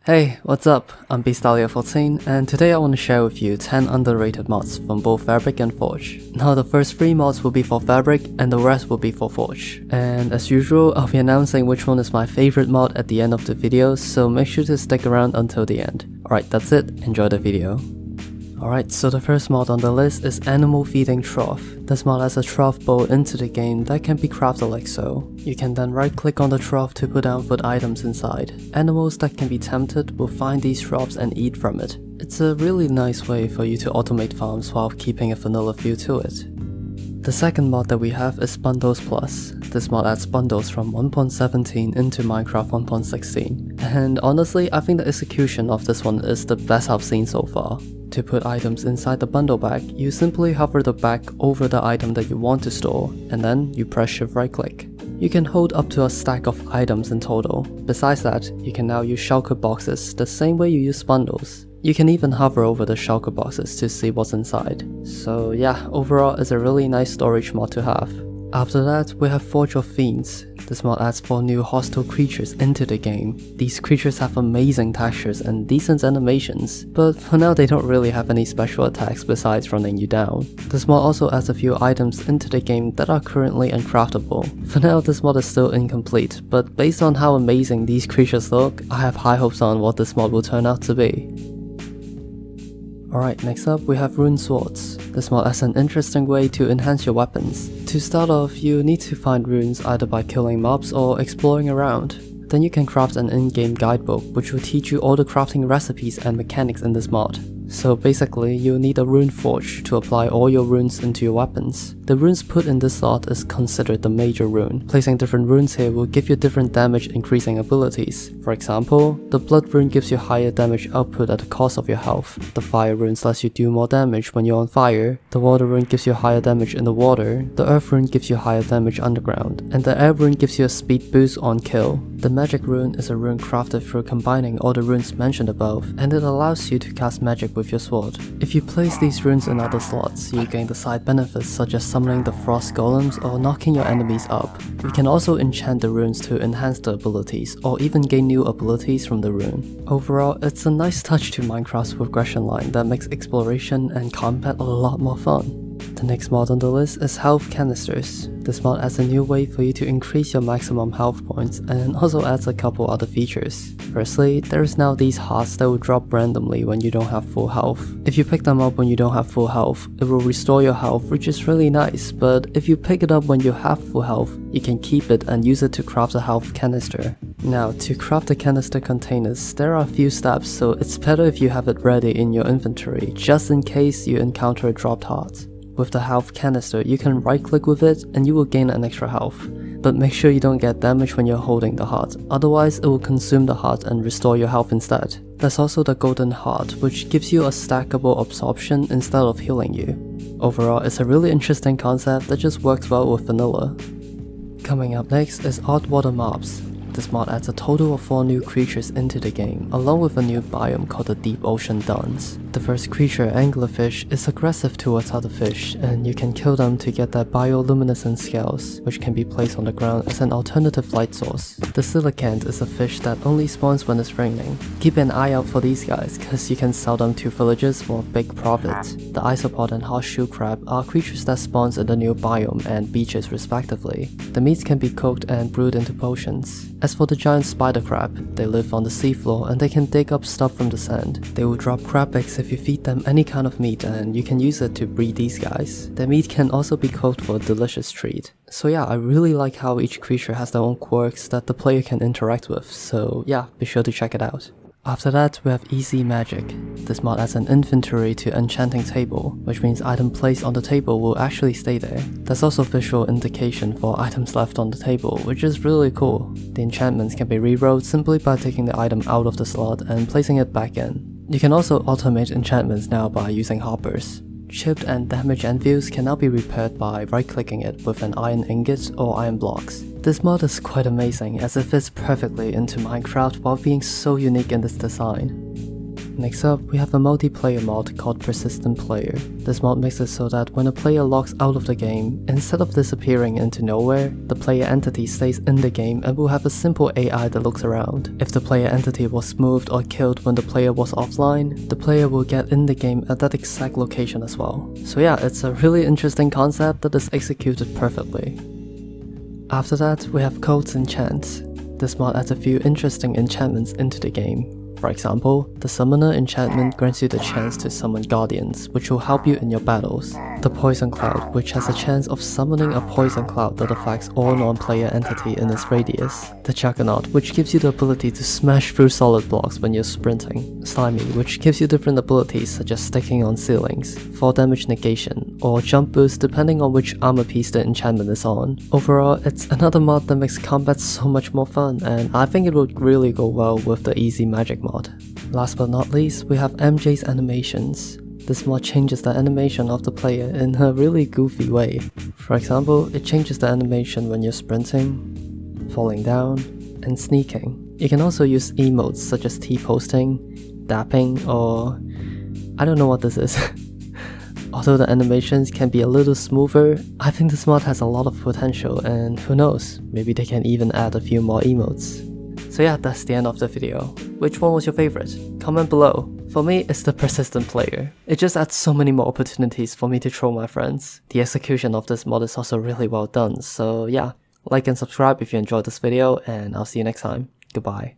Hey, what's up? I'm Beastalia14 and today I want to share with you 10 underrated mods from both Fabric and Forge. Now the first 3 mods will be for Fabric and the rest will be for Forge. And as usual, I'll be announcing which one is my favorite mod at the end of the video, so make sure to stick around until the end. Alright, that's it, enjoy the video. Alright, so the first mod on the list is Animal Feeding Trough. This mod has a trough bowl into the game that can be crafted like so. You can then right click on the trough to put down food items inside. Animals that can be tempted will find these troughs and eat from it. It's a really nice way for you to automate farms while keeping a vanilla feel to it. The second mod that we have is Bundles Plus. This mod adds bundles from 1.17 into Minecraft 1.16. And honestly, I think the execution of this one is the best I've seen so far. To put items inside the bundle bag, you simply hover the bag over the item that you want to store, and then you press shift right click. You can hold up to a stack of items in total. Besides that, you can now use shulker boxes the same way you use bundles. You can even hover over the shulker boxes to see what's inside. So yeah, overall it's a really nice storage mod to have. After that, we have Forge of Fiends. This mod adds 4 new hostile creatures into the game. These creatures have amazing textures and decent animations, but for now they don't really have any special attacks besides running you down. This mod also adds a few items into the game that are currently uncraftable. For now this mod is still incomplete, but based on how amazing these creatures look, I have high hopes on what this mod will turn out to be. Alright, next up we have Rune Swords. This mod has an interesting way to enhance your weapons. To start off, you need to find runes either by killing mobs or exploring around. Then you can craft an in-game guidebook which will teach you all the crafting recipes and mechanics in this mod. So basically, you'll need a rune forge to apply all your runes into your weapons. The runes put in this slot is considered the major rune. Placing different runes here will give you different damage increasing abilities. For example, the blood rune gives you higher damage output at the cost of your health. The fire runes lets you do more damage when you're on fire. The water rune gives you higher damage in the water. The earth rune gives you higher damage underground. And the air rune gives you a speed boost on kill. The magic rune is a rune crafted through combining all the runes mentioned above, and it allows you to cast magic with your sword. If you place these runes in other slots, you gain the side benefits such as summoning the frost golems or knocking your enemies up. You can also enchant the runes to enhance the abilities, or even gain new abilities from the rune. Overall, it's a nice touch to Minecraft's progression line that makes exploration and combat a lot more fun. The next mod on the list is Health Canisters. This mod adds a new way for you to increase your maximum health points and also adds a couple other features. Firstly, there is now these hearts that will drop randomly when you don't have full health. If you pick them up when you don't have full health, it will restore your health, which is really nice, but if you pick it up when you have full health, you can keep it and use it to craft a health canister. Now, to craft the canister containers, there are a few steps, so it's better if you have it ready in your inventory, just in case you encounter a dropped heart. With the health canister, you can right click with it and you will gain an extra health. But make sure you don't get damaged when you're holding the heart, otherwise it will consume the heart and restore your health instead. There's also the golden heart, which gives you a stackable absorption instead of healing you. Overall, it's a really interesting concept that just works well with vanilla. Coming up next is Odd Water Mobs. This mod adds a total of 4 new creatures into the game, along with a new biome called the Deep Ocean Duns. The first creature, Anglerfish, is aggressive towards other fish, and you can kill them to get their bioluminescent scales, which can be placed on the ground as an alternative light source. The Coelacanth is a fish that only spawns when it's raining. Keep an eye out for these guys, cause you can sell them to villagers for a big profit. The Isopod and Horseshoe Crab are creatures that spawns in the new biome and beaches respectively. The meats can be cooked and brewed into potions. As for the giant spider crab, they live on the seafloor and they can dig up stuff from the sand. They will drop crab eggs if you feed them any kind of meat, and you can use it to breed these guys. Their meat can also be cooked for a delicious treat. So yeah, I really like how each creature has their own quirks that the player can interact with, so yeah, be sure to check it out. After that, we have Easy Magic. This mod adds an inventory to Enchanting Table, which means item placed on the table will actually stay there. There's also visual indication for items left on the table, which is really cool. The enchantments can be rerolled simply by taking the item out of the slot and placing it back in. You can also automate enchantments now by using hoppers. Chipped and damaged anvils can now be repaired by right-clicking it with an iron ingot or iron blocks. This mod is quite amazing as it fits perfectly into Minecraft while being so unique in its design. Next up, we have a multiplayer mod called Persistent Player. This mod makes it so that when a player logs out of the game, instead of disappearing into nowhere, the player entity stays in the game and will have a simple AI that looks around. If the player entity was moved or killed when the player was offline, the player will get in the game at that exact location as well. So yeah, it's a really interesting concept that is executed perfectly. After that, we have Code's Enchant. This mod adds a few interesting enchantments into the game. For example, the Summoner enchantment grants you the chance to summon Guardians, which will help you in your battles. The Poison Cloud, which has a chance of summoning a poison cloud that affects all non-player entity in its radius. The Juggernaut, which gives you the ability to smash through solid blocks when you're sprinting. Slimy, which gives you different abilities such as sticking on ceilings, fall damage negation, or jump boost depending on which armor piece the enchantment is on. Overall, it's another mod that makes combat so much more fun, and I think it would really go well with the easy magic mod. Last but not least, we have MJ's animations. This mod changes the animation of the player in a really goofy way. For example, it changes the animation when you're sprinting, falling down, and sneaking. You can also use emotes such as T-posting, dapping, or I don't know what this is. Although the animations can be a little smoother, I think this mod has a lot of potential, and who knows, maybe they can even add a few more emotes. So yeah, that's the end of the video. Which one was your favorite? Comment below. For me, it's the Persistent Player. It just adds so many more opportunities for me to troll my friends. The execution of this mod is also really well done, so yeah. Like and subscribe if you enjoyed this video, and I'll see you next time. Goodbye.